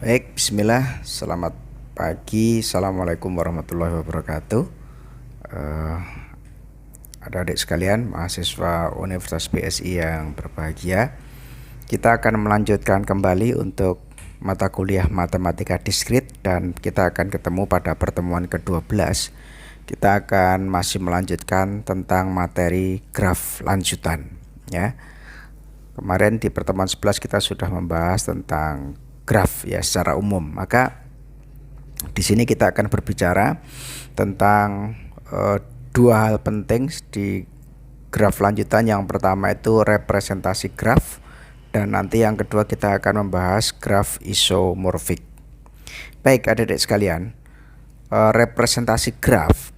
Baik, bismillah. Selamat pagi. Assalamualaikum warahmatullahi wabarakatuh. Eh, Adik-adik sekalian, mahasiswa Universitas BSI yang berbahagia. Kita akan melanjutkan kembali untuk mata kuliah matematika diskrit dan kita akan ketemu pada pertemuan ke-12. Kita akan masih melanjutkan tentang materi graf lanjutan, ya. Kemarin di pertemuan 11 kita sudah membahas tentang graf ya secara umum. Maka di sini kita akan berbicara tentang dua hal penting di graf lanjutan. Yang pertama itu representasi graf dan nanti yang kedua kita akan membahas graf isomorfik. Baik adik-adik sekalian, representasi graf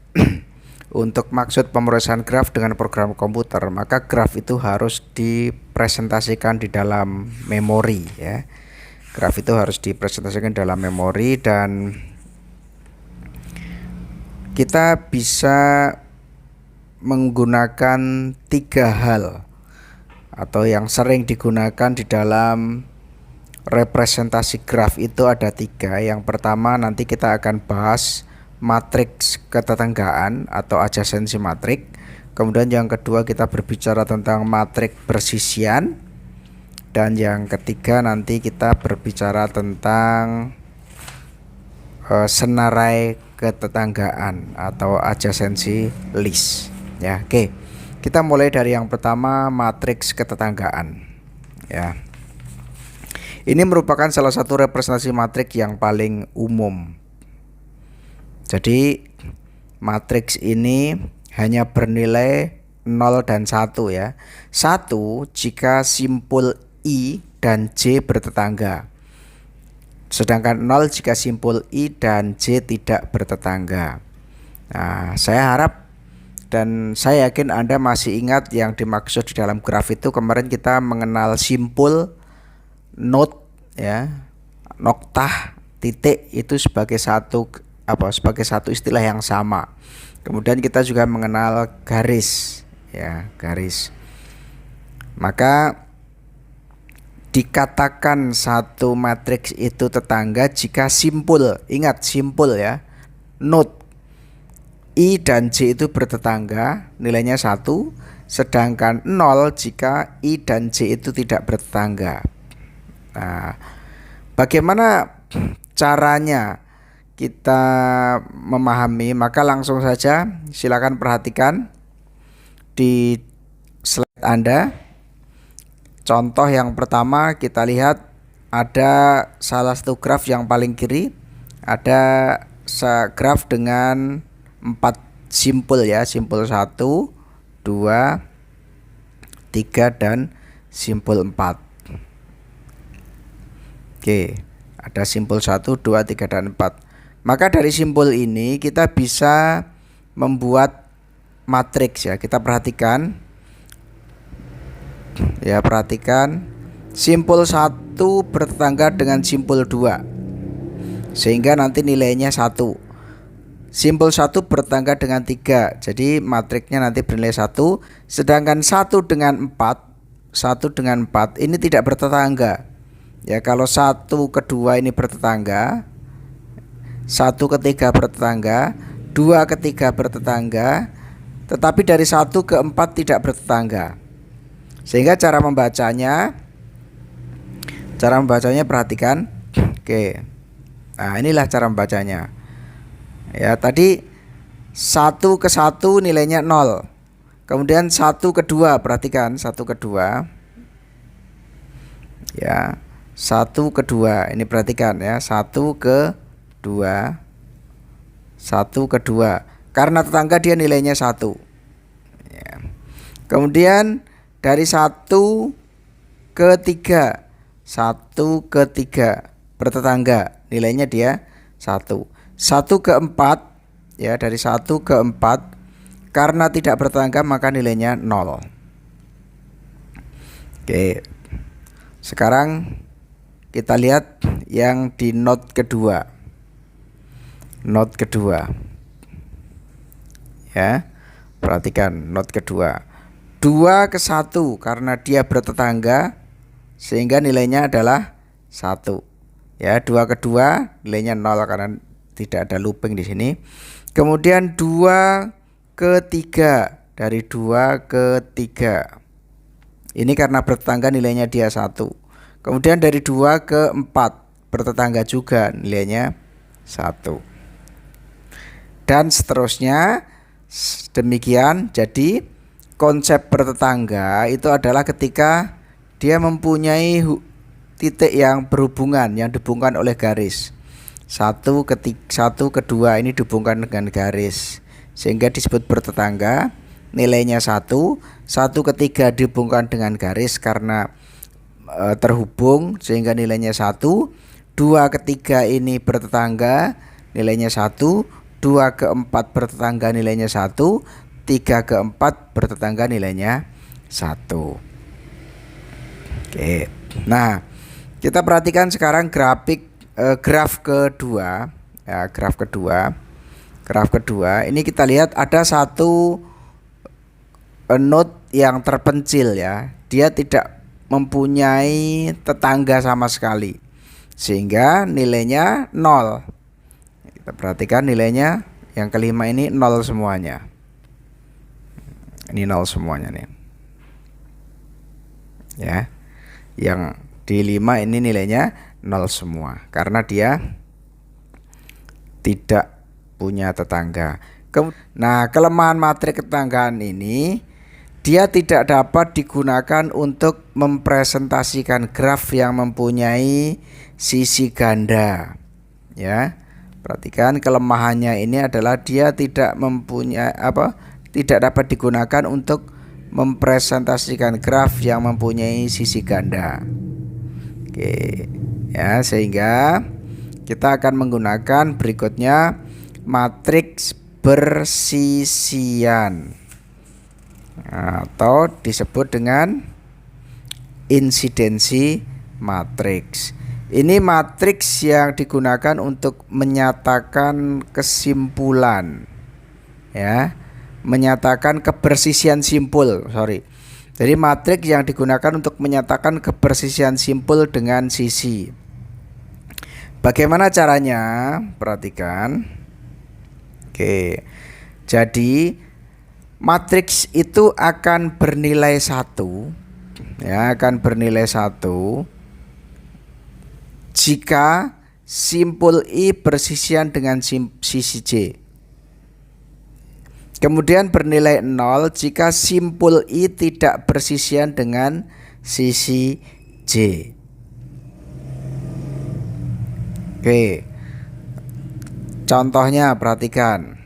untuk maksud pemrosesan graf dengan program komputer, maka graf itu harus dipresentasikan di dalam memori ya. Graf itu harus dipresentasikan dalam memori dan kita bisa menggunakan tiga hal atau yang sering digunakan di dalam representasi graf itu ada tiga. Yang pertama nanti kita akan bahas matriks ketetanggaan atau adjasensi matrik. Kemudian yang kedua kita berbicara tentang matrik persisian. Dan yang ketiga nanti kita berbicara tentang senarai ketetanggaan atau adjasensi list ya. Oke. Kita mulai dari yang pertama, matriks ketetanggaan ya. Ini merupakan salah satu representasi matrik yang paling umum. Jadi matriks ini hanya bernilai 0 dan 1 ya. 1 jika simpul I dan J bertetangga. Sedangkan 0 jika simpul I dan J tidak bertetangga. Nah, saya harap dan saya yakin Anda masih ingat yang dimaksud di dalam graf itu. Kemarin kita mengenal simpul, note ya, noktah, titik itu sebagai satu istilah yang sama. Kemudian kita juga mengenal garis ya, garis. Maka dikatakan satu matriks itu tetangga jika simpul, ingat simpul ya, note I dan J itu bertetangga, nilainya 1, sedangkan 0 jika I dan J itu tidak bertetangga. Nah, bagaimana caranya kita memahami? Maka langsung saja silakan perhatikan di slide Anda. Contoh yang pertama kita lihat ada salah satu graf yang paling kiri, ada graf dengan 4 simpul ya, simpul 1, 2, 3 dan simpul 4. Oke, ada simpul 1, 2, 3 dan 4. Maka dari simpul ini kita bisa membuat matriks ya. Kita perhatikan. Ya, perhatikan simpul 1 bertetangga dengan simpul 2 sehingga nanti nilainya 1. Simpul 1 bertetangga dengan 3, jadi matriksnya nanti bernilai 1. Sedangkan 1 dengan 4 ini tidak bertetangga. Ya, kalau 1 ke 2 ini bertetangga, 1 ke 3 bertetangga, 2 ke 3 bertetangga, tetapi dari 1 ke 4 tidak bertetangga. Sehingga cara membacanya perhatikan. Oke. Nah, inilah cara membacanya. Ya, tadi 1 ke 1 nilainya 0. Kemudian 1 ke 2, perhatikan 1 ke 2. Ya, 1 ke 2. Ini perhatikan ya, 1 ke 2. 1 ke 2. Karena tetangga dia nilainya 1. Ya. Kemudian dari 1 ke 3, 1 ke 3 bertetangga, nilainya dia 1. 1 ke 4 ya, dari 1 ke 4 karena tidak bertetangga maka nilainya 0. Oke. Sekarang kita lihat yang di note kedua. Note kedua. Ya. Perhatikan note kedua. 2 ke 1 karena dia bertetangga sehingga nilainya adalah 1. Ya, 2 ke 2 nilainya 0 karena tidak ada looping di sini. Kemudian 2 ke 3, dari 2 ke 3. Ini karena bertetangga nilainya dia 1. Kemudian dari 2 ke 4, bertetangga juga nilainya 1. Dan seterusnya demikian. Jadi konsep bertetangga itu adalah ketika dia mempunyai titik yang berhubungan, yang dihubungkan oleh garis. 1 ke 2 ini dihubungkan dengan garis, sehingga disebut bertetangga. Nilainya 1. 1 ke 3 dihubungkan dengan garis karena terhubung, sehingga nilainya 1. 2 ke 3 ini bertetangga, nilainya 1. 2 ke 4 bertetangga, nilainya 1. 3 ke 4 bertetangga, nilainya 1. Oke. Nah, kita perhatikan sekarang graf kedua. Ya, graf kedua ini kita lihat ada satu node yang terpencil, ya. Dia tidak mempunyai tetangga sama sekali, sehingga nilainya 0. Kita perhatikan nilainya yang kelima ini 0 semuanya. Ini 0 semuanya nih. Ya. Yang di 5 ini nilainya 0 semua karena dia tidak punya tetangga. Nah, kelemahan matriks ketanggaan ini, dia tidak dapat digunakan untuk mempresentasikan graf yang mempunyai sisi ganda. Ya, perhatikan kelemahannya ini adalah dia tidak dapat digunakan untuk mempresentasikan graf yang mempunyai sisi ganda. Oke, ya, sehingga kita akan menggunakan berikutnya matriks bersisian atau disebut dengan insidensi matriks. Ini matriks yang digunakan untuk menyatakan kesimpulan, ya, menyatakan kebersisian simpul. Jadi matriks yang digunakan untuk menyatakan kebersisian simpul dengan sisi. Bagaimana caranya? Perhatikan. Oke. Jadi matriks itu akan bernilai 1, ya, akan bernilai 1 jika simpul I bersisian dengan sisi J. Kemudian bernilai 0 jika simpul I tidak bersisian dengan sisi J. Oke. Contohnya perhatikan.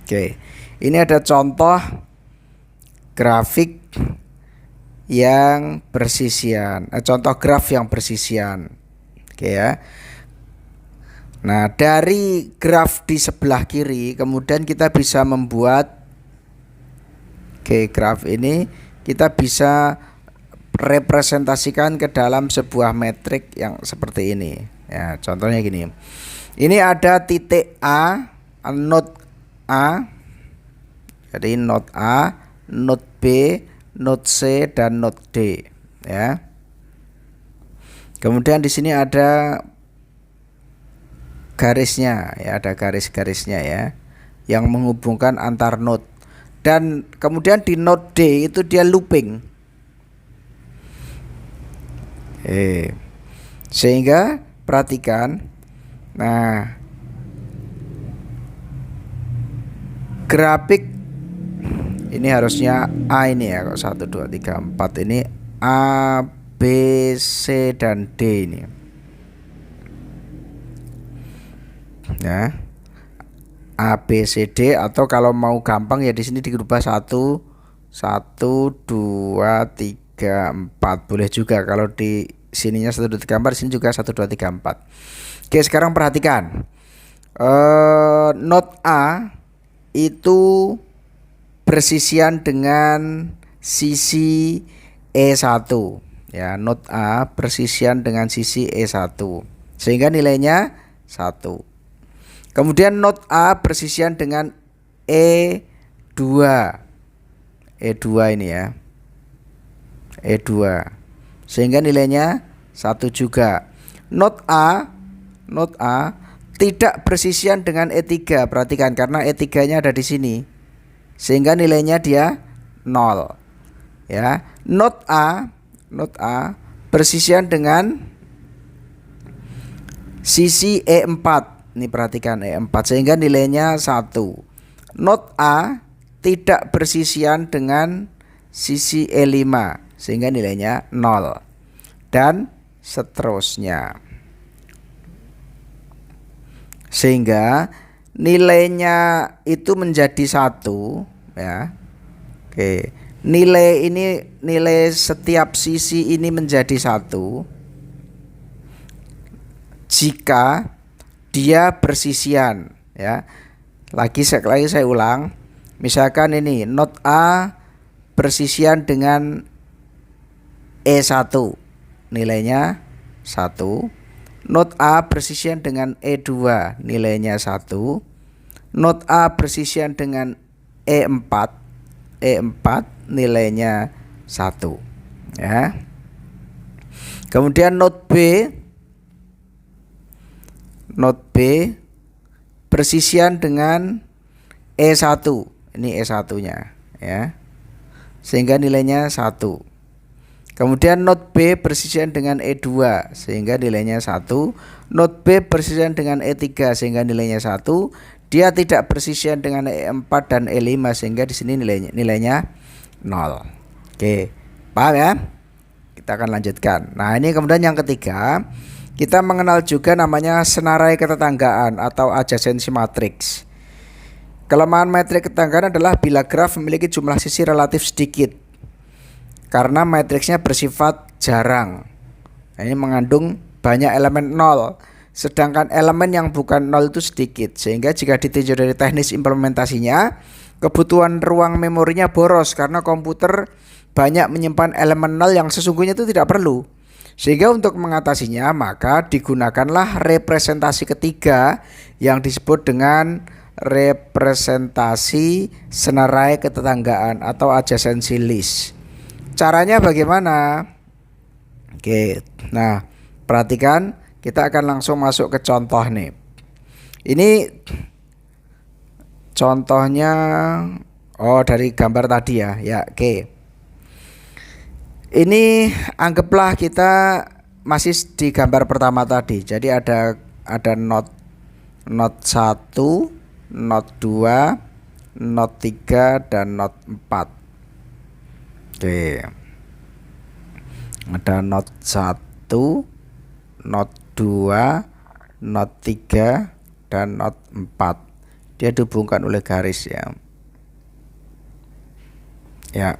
Oke. Ini ada contoh grafik yang bersisian, contoh graf yang bersisian. Oke, ya. Nah, dari graf di sebelah kiri kemudian kita bisa membuat graf ini kita bisa representasikan ke dalam sebuah metrik yang seperti ini. Ya, contohnya gini. Ini ada titik A, node A. Jadi node A, node B, node C, dan node D, ya. Kemudian di sini ada garisnya, ya, ada garis-garisnya, ya, yang menghubungkan antar node. Dan kemudian di node D itu dia looping. Sehingga perhatikan. Nah, grafik ini harusnya A ini, ya, kok 1 2 3 4 ini A, B, C, dan D ini. Ya. A, B, C, D, atau kalau mau gampang ya di sini dirubah 1 2 3 4. Boleh juga kalau di sininya 1 2 3 4, di sini juga 1 2 3 4. Oke, sekarang perhatikan. Node A itu bersisian dengan sisi E1, ya. Node A bersisian dengan sisi E1 sehingga nilainya 1. Kemudian node A bersisian dengan E2 ini, ya, E2, sehingga nilainya 1 juga. Not A tidak bersisian dengan E3. Perhatikan karena E3-nya ada di sini. Sehingga nilainya dia 0. Ya. Not A bersisian dengan sisi E4. Ini perhatikan E4 sehingga nilainya 1. Not A tidak bersisian dengan sisi E5 sehingga nilainya 0. Dan seterusnya. Sehingga nilainya itu menjadi 1 ya. Oke. Nilai setiap sisi ini menjadi 1 jika dia bersisian ya. Lagi saya ulang. Misalkan ini not A bersisian dengan E1. Nilainya 1. Not A bersisian dengan E2. Nilainya 1. Not A bersisian dengan E4. Nilainya 1 ya. Kemudian not B bersisian dengan E1. Ini E1-nya ya. Sehingga nilainya 1. Kemudian not B bersisian dengan E2 sehingga nilainya 1. Not B bersisian dengan E3 sehingga nilainya 1. Dia tidak bersisian dengan E4 dan E5 sehingga di sini nilainya 0. Oke, paham ya? Kita akan lanjutkan. Nah, ini kemudian yang ketiga, kita mengenal juga namanya senarai ketetanggaan atau adjacency matrix. Kelemahan metrik ketanggaan adalah bila graf memiliki jumlah sisi relatif sedikit karena matriksnya bersifat jarang. Nah, ini mengandung banyak elemen 0, sedangkan elemen yang bukan 0 itu sedikit. Sehingga jika ditinjau dari teknis implementasinya, kebutuhan ruang memorinya boros karena komputer banyak menyimpan elemen 0 yang sesungguhnya itu tidak perlu. Sehingga untuk mengatasinya maka digunakanlah representasi ketiga yang disebut dengan representasi senarai ketetanggaan atau adjacency list. Caranya bagaimana? Oke, nah perhatikan, kita akan langsung masuk ke contoh nih. Ini contohnya dari gambar tadi ya. Ya, oke. Ini anggaplah kita masih di gambar pertama tadi. Jadi ada not 1, not 2, not 3 dan not 4. Oke. Ada not 1, not 2, not 3 dan not 4. Dia dihubungkan oleh garis ya. Ya.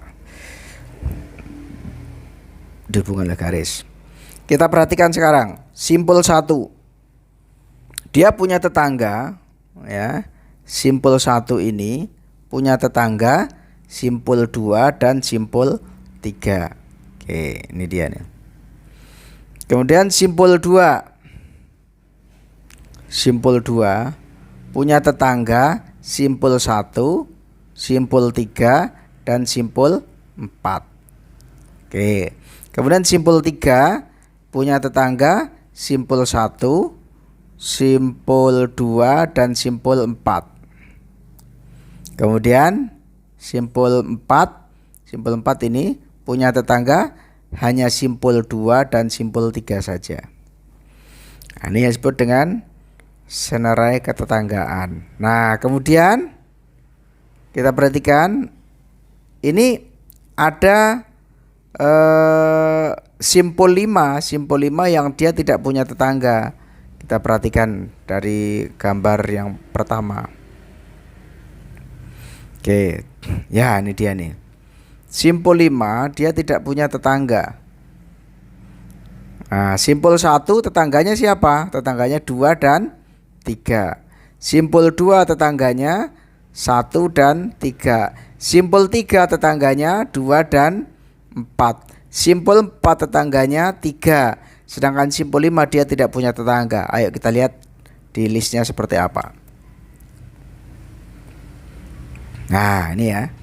Dihubungkan oleh garis. Kita perhatikan sekarang simpul 1. Dia punya tetangga ya. Simpul 1 ini punya tetangga simpul 2 dan simpul 3. Oke, ini dia nih. Kemudian simpul 2. Simpul 2 punya tetangga simpul 1, simpul 3 dan simpul 4. Oke. Kemudian simpul 3 punya tetangga simpul 1, simpul 2 dan simpul 4. Kemudian simpul 4 ini punya tetangga hanya simpul 2 dan simpul 3 saja. Nah, ini yang disebut dengan senarai ketetanggaan. Nah, kemudian kita perhatikan ini ada simpul 5 yang dia tidak punya tetangga. Kita perhatikan dari gambar yang pertama. Oke, ya ini dia nih. Simpul 5 dia tidak punya tetangga. Nah, simpul 1 tetangganya siapa? Tetangganya 2 dan 3. Simpul 2 tetangganya 1 dan 3. Simpul 3 tetangganya 2 dan 4. Simpul 4 tetangganya 3. Sedangkan simpul 5 dia tidak punya tetangga. Ayo kita lihat di listnya seperti apa. Nah, ini ya.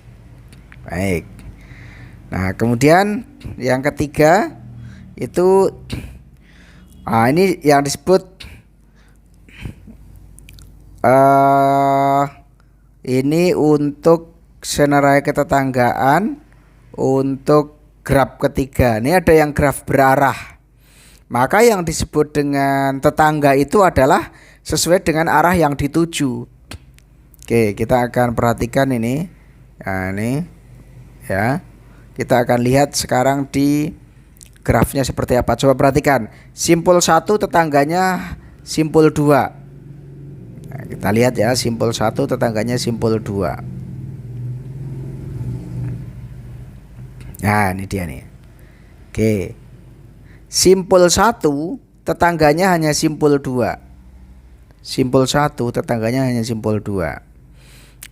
Baik. Nah, kemudian yang ketiga itu Nah, ini yang disebut ini untuk senarai ketetanggaan untuk graf ketiga. Ini ada yang graf berarah. Maka yang disebut dengan tetangga itu adalah sesuai dengan arah yang dituju. Oke, kita akan perhatikan ini. Nah, ini ya. Kita akan lihat sekarang di grafnya seperti apa. Coba perhatikan. Simpul 1 tetangganya simpul 2. Nah, kita lihat ya, simpul 1 tetangganya simpul 2. Nah, ini dia nih. Oke. Simpul 1 tetangganya hanya simpul 2. Simpul 1 tetangganya hanya simpul 2.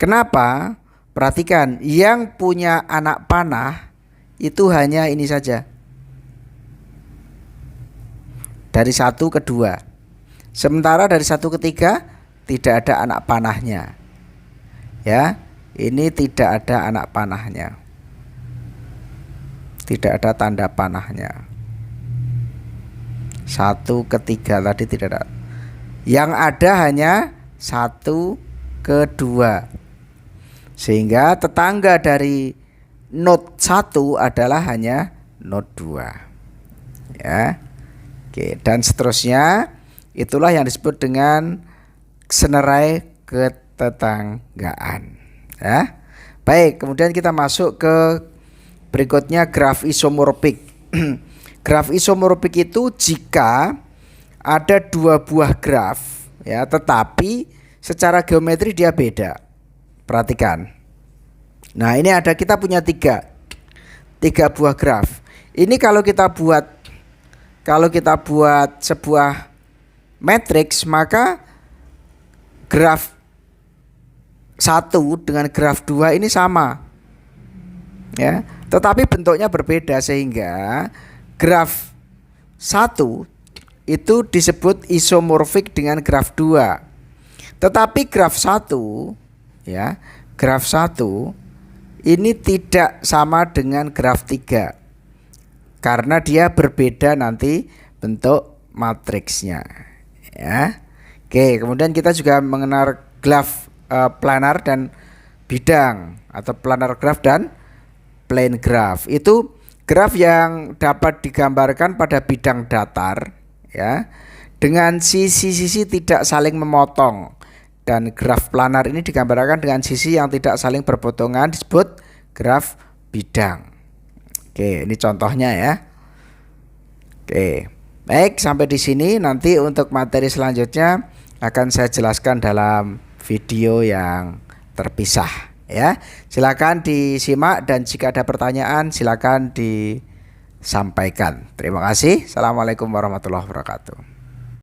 Kenapa? Perhatikan, yang punya anak panah itu hanya ini saja. Dari 1 ke 2. Sementara dari 1 ke 3 tidak ada anak panahnya. Ya, ini tidak ada anak panahnya. Tidak ada tanda panahnya. 1 ke 3 tadi tidak ada. Yang ada hanya 1 ke 2. Sehingga tetangga dari node 1 adalah hanya node 2. Ya. Oke, dan seterusnya itulah yang disebut dengan senarai ketetanggaan. Ya. Baik, kemudian kita masuk ke berikutnya graf isomorfik. Graf isomorfik itu jika ada dua buah graf ya, tetapi secara geometri dia beda. Perhatikan. Nah, ini ada, kita punya tiga buah graf. Ini kalau kita buat sebuah matriks, maka graf 1 dengan graf 2 ini sama. Ya, tetapi bentuknya berbeda sehingga graf 1 itu disebut isomorfik dengan graf 2. Tetapi graf 1 ya, graf 1 ini tidak sama dengan graf 3 karena dia berbeda nanti bentuk matriksnya ya. Oke, kemudian kita juga mengenal graf planar dan bidang atau planar graf dan plane graph. Itu graf yang dapat digambarkan pada bidang datar ya, dengan sisi-sisi tidak saling memotong, dan graf planar ini digambarkan dengan sisi yang tidak saling berpotongan disebut graf bidang. Oke, ini contohnya ya. Oke. Baik, sampai di sini. Nanti untuk materi selanjutnya akan saya jelaskan dalam video yang terpisah. Ya, silakan disimak dan jika ada pertanyaan silakan disampaikan. Terima kasih. Assalamualaikum warahmatullahi wabarakatuh.